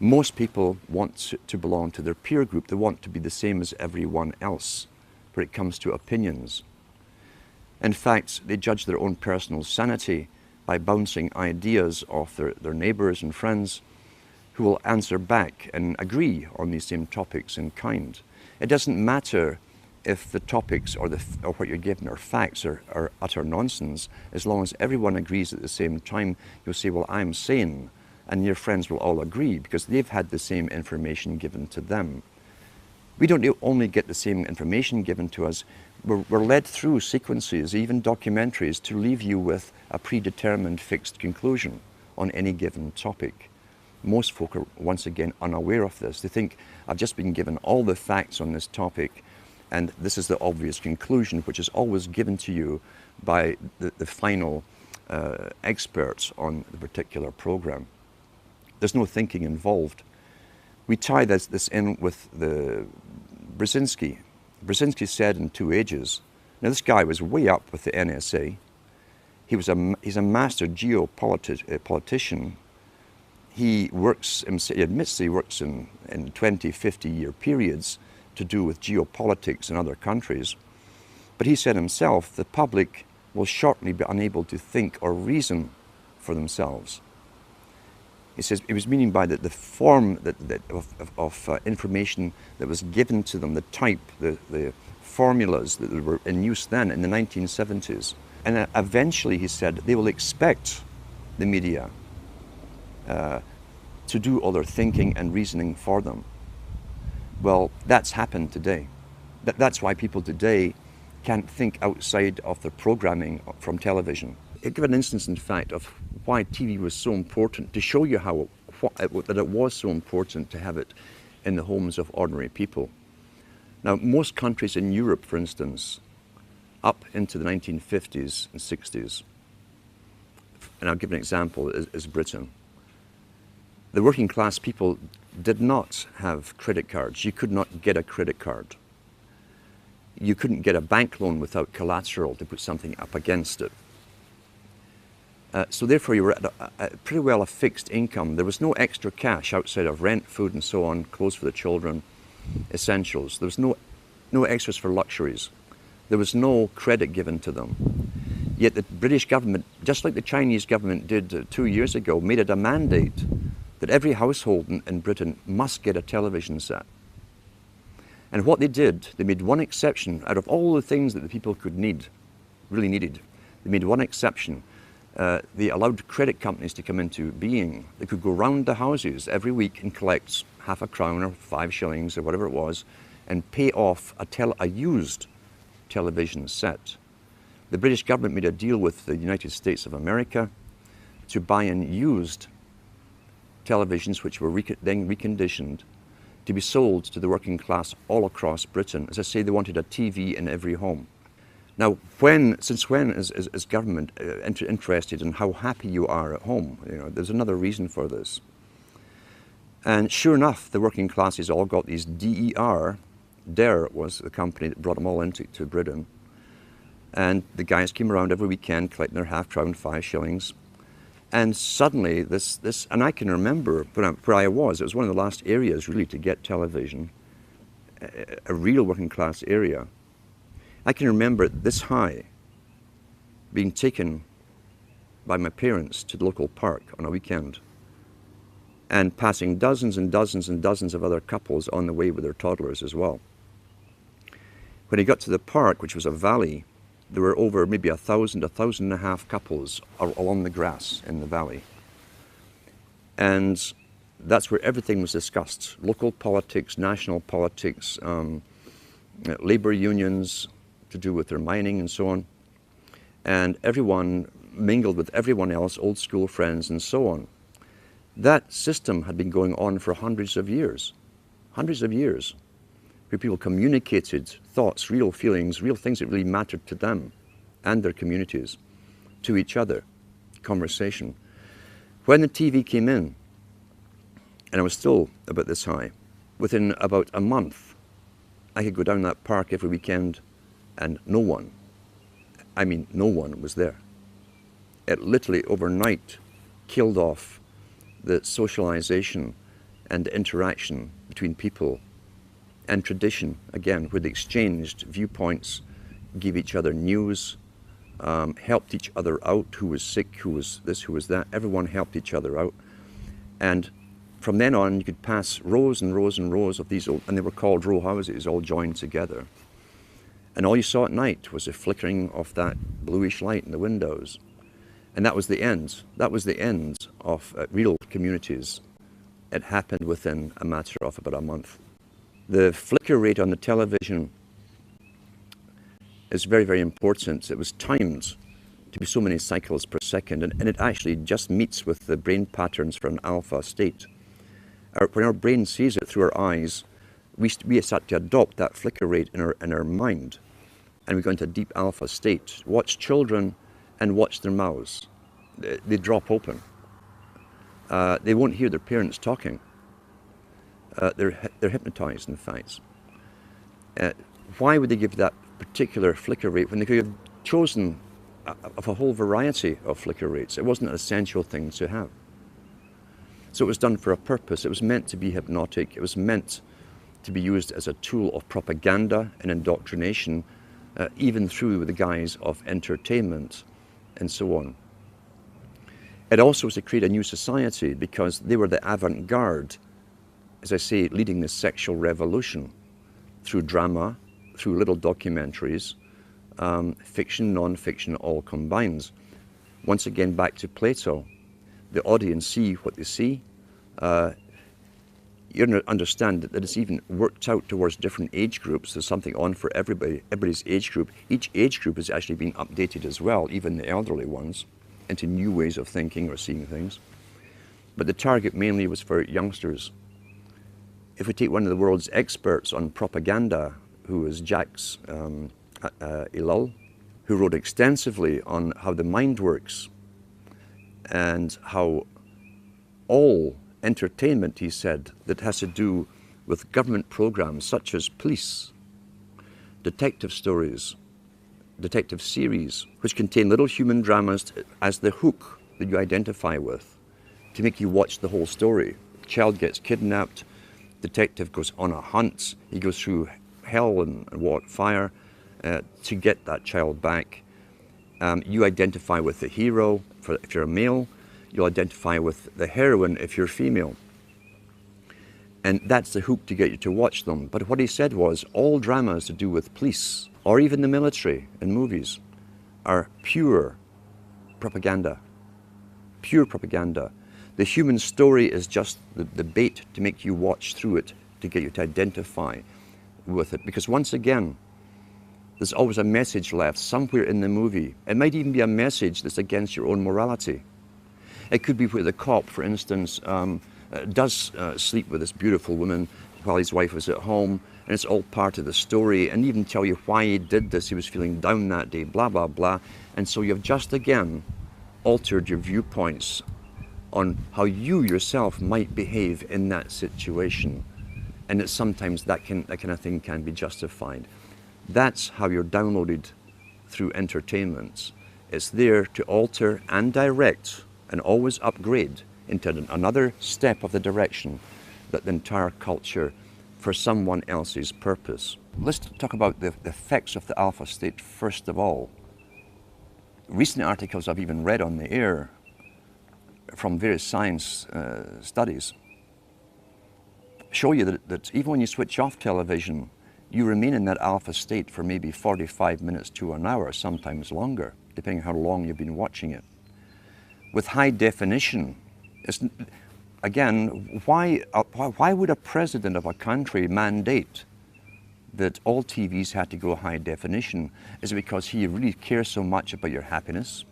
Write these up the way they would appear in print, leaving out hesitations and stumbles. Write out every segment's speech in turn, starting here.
Most people want to belong to their peer group. They want to be the same as everyone else when it comes to opinions. In fact, they judge their own personal sanity by bouncing ideas off their neighbours and friends who will answer back and agree on these same topics in kind. It doesn't matter if the topics or what you're given are facts or utter nonsense. As long as everyone agrees at the same time, you'll say, well, I'm sane, and your friends will all agree because they've had the same information given to them. We don't only get the same information given to us, we're led through sequences, even documentaries, to leave you with a predetermined fixed conclusion on any given topic. Most folk are, once again, unaware of this. They think, I've just been given all the facts on this topic, and this is the obvious conclusion, which is always given to you by the final experts on the particular program. There's no thinking involved. We tie this in with the Brzezinski. Brzezinski said in 2 Ages, now this guy was way up with the NSA. He's a master geopolitician. He admits he works in 20, 50-year periods to do with geopolitics in other countries. But he said himself, the public will shortly be unable to think or reason for themselves. He says it was meaning by the form of information that was given to them, the type, the formulas that were in use then in the 1970s. And eventually, he said, they will expect the media to do all their thinking and reasoning for them. Well, that's happened today. That's why people today can't think outside of their programming from television. I'll give an instance, in fact, of why TV was so important, to show you that it was so important to have it in the homes of ordinary people. Now, most countries in Europe, for instance, up into the 1950s and 60s, and I'll give an example, is Britain. The working class people did not have credit cards. You could not get a credit card. You couldn't get a bank loan without collateral to put something up against it. So therefore, you were at pretty well a fixed income. There was no extra cash outside of rent, food, and so on, clothes for the children, essentials. There was no extras for luxuries. There was no credit given to them. Yet the British government, just like the Chinese government did 2 years ago, made it a mandate that every household in Britain must get a television set. And what they did, they made one exception out of all the things that the people could really needed. They made one exception. They allowed credit companies to come into being. They could go round the houses every week and collect half a crown or 5 shillings or whatever it was and pay off a used television set. The British government made a deal with the United States of America to buy in used televisions which were then reconditioned to be sold to the working class all across Britain. As I say, they wanted a TV in every home. Now, since when is government interested in how happy you are at home? You know, there's another reason for this. And sure enough, the working classes all got these DER. DER was the company that brought them all into Britain. And the guys came around every weekend collecting their half crown, 5 shillings. And suddenly this, and I can remember where I was, it was one of the last areas really to get television, a real working class area. I can remember this high being taken by my parents to the local park on a weekend and passing dozens and dozens and dozens of other couples on the way with their toddlers as well. When he got to the park, which was a valley, there were over maybe 1,000, 1,500 couples along the grass in the valley. And that's where everything was discussed. Local politics, national politics, labor unions to do with their mining and so on. And everyone mingled with everyone else, old school friends and so on. That system had been going on for hundreds of years, where people communicated thoughts, real feelings, real things that really mattered to them and their communities, to each other, conversation. When the TV came in, and I was still about this high, within about a month, I could go down that park every weekend and no one was there. It literally overnight killed off the socialization and interaction between people, and tradition, again, where they exchanged viewpoints, gave each other news, helped each other out, who was sick, who was this, who was that. Everyone helped each other out. And from then on, you could pass rows and rows and rows of these old, and they were called row houses, all joined together. And all you saw at night was the flickering of that bluish light in the windows. And that was the end. That was the end of real communities. It happened within a matter of about a month. The flicker rate on the television is very, very important. It was timed to be so many cycles per second, and it actually just meets with the brain patterns for an alpha state. When our brain sees it through our eyes, we start to adopt that flicker rate in our mind, and we go into a deep alpha state. Watch children and watch their mouths. They drop open. They won't hear their parents talking. They're hypnotized, in fact. Why would they give that particular flicker rate when they could have chosen of a whole variety of flicker rates? It wasn't an essential thing to have. So it was done for a purpose. It was meant to be hypnotic. It was meant to be used as a tool of propaganda and indoctrination, even through the guise of entertainment and so on. It also was to create a new society because they were the avant-garde, as I say, leading the sexual revolution through drama, through little documentaries, fiction, non-fiction, all combined. Once again, back to Plato. The audience see what they see. You understand that it's even worked out towards different age groups. There's something on for everybody's age group. Each age group is actually being updated as well, even the elderly ones, into new ways of thinking or seeing things. But the target mainly was for youngsters. If we take one of the world's experts on propaganda, who is Jacques Ellul, who wrote extensively on how the mind works and how all entertainment, he said, that has to do with government programs such as police, detective stories, detective series, which contain little human dramas as the hook that you identify with to make you watch the whole story. The child gets kidnapped, detective goes on a hunt, he goes through hell and fire to get that child back. You identify with the hero if you're a male, you'll identify with the heroine if you're female. And that's the hook to get you to watch them. But what he said was all dramas to do with police or even the military in movies are pure propaganda. Pure propaganda. The human story is just the bait to make you watch through it, to get you to identify with it. Because once again, there's always a message left somewhere in the movie. It might even be a message that's against your own morality. It could be where the cop, for instance, does sleep with this beautiful woman while his wife was at home, and it's all part of the story, and even tell you why he did this. He was feeling down that day, blah, blah, blah. And so you've just again altered your viewpoints on how you yourself might behave in that situation. And that sometimes that kind of thing can be justified. That's how you're downloaded through entertainment. It's there to alter and direct and always upgrade into another step of the direction that the entire culture for someone else's purpose. Let's talk about the effects of the alpha state first of all. Recent articles I've even read on the air from various science studies show you that even when you switch off television, you remain in that alpha state for maybe 45 minutes to an hour, sometimes longer, depending on how long you've been watching it. With high definition, again, why would a president of a country mandate that all TVs had to go high definition? Is it because he really cares so much about your happiness?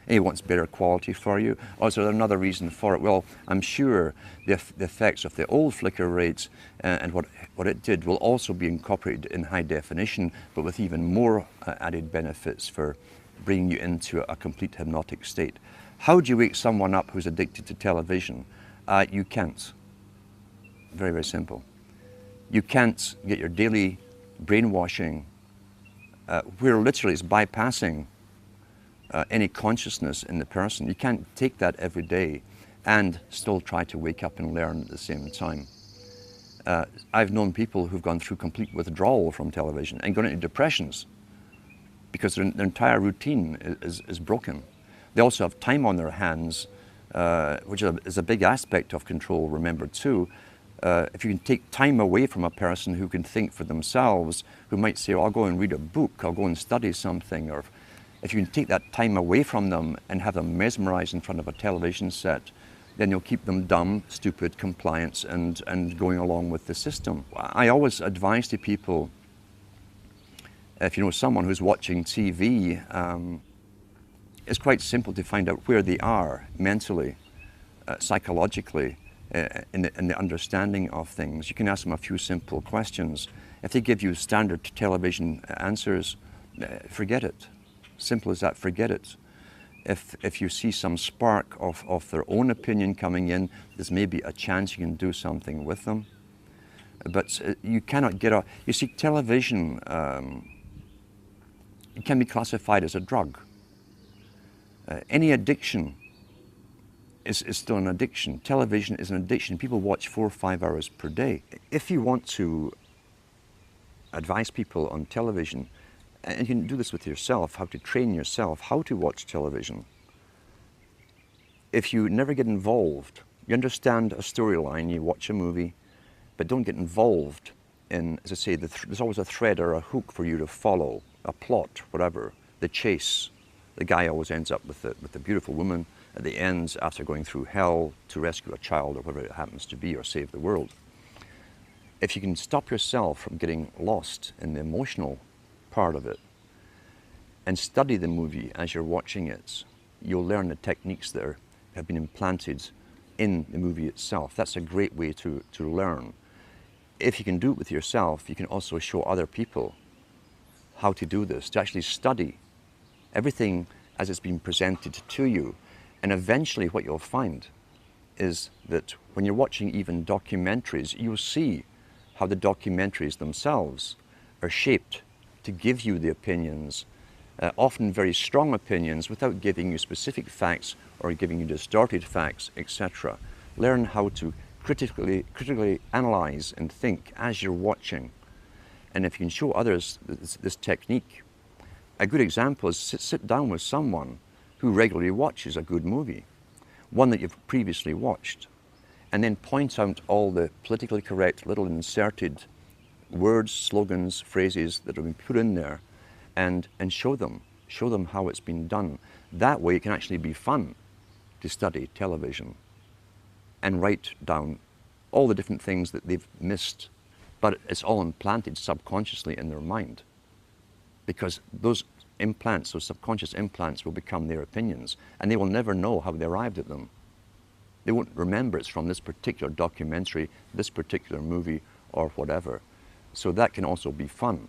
And he wants better quality for you? Or is there another reason for it? Well, I'm sure the effects of the old flicker rates and what it did will also be incorporated in high definition, but with even more added benefits for bringing you into a complete hypnotic state. How do you wake someone up who's addicted to television? You can't. Very, very simple. You can't get your daily brainwashing, where literally it's bypassing any consciousness in the person. You can't take that every day and still try to wake up and learn at the same time. I've known people who've gone through complete withdrawal from television and gone into depressions because their entire routine is broken. They also have time on their hands, which is a big aspect of control, remember too. If you can take time away from a person who can think for themselves, who might say, oh, I'll go and read a book, I'll go and study something, or if you can take that time away from them and have them mesmerized in front of a television set, then you'll keep them dumb, stupid, compliant, and going along with the system. I always advise to people, if you know someone who's watching TV, it's quite simple to find out where they are mentally, psychologically, in the understanding of things. You can ask them a few simple questions. If they give you standard television answers, forget it. Simple as that, forget it. If you see some spark of their own opinion coming in, there's maybe a chance you can do something with them. But you cannot get you see, television it can be classified as a drug. Any addiction is still an addiction. Television is an addiction. People watch 4 or 5 hours per day. If you want to advise people on television, and you can do this with yourself, how to train yourself, how to watch television. If you never get involved, you understand a storyline, you watch a movie, but don't get involved in, as I say, there's always a thread or a hook for you to follow, a plot, whatever, the chase. The guy always ends up with the beautiful woman at the end after going through hell to rescue a child or whatever it happens to be, or save the world. If you can stop yourself from getting lost in the emotional part of it and study the movie as you're watching it, you'll learn the techniques that have been implanted in the movie itself. That's a great way to learn. If you can do it with yourself, you can also show other people how to do this, to actually study everything as it's been presented to you. And eventually what you'll find is that when you're watching even documentaries, you'll see how the documentaries themselves are shaped to give you the opinions, often very strong opinions, without giving you specific facts or giving you distorted facts, etc. Learn how to critically analyze and think as you're watching. And if you can show others this technique, a good example is sit down with someone who regularly watches a good movie, one that you've previously watched, and then point out all the politically correct little inserted words, slogans, phrases that have been put in there, and show them how it's been done. That way it can actually be fun to study television and write down all the different things that they've missed, but it's all implanted subconsciously in their mind, because those implants, those subconscious implants, will become their opinions, and they will never know how they arrived at them. They won't remember it's from this particular documentary, this particular movie, or whatever. So that can also be fun.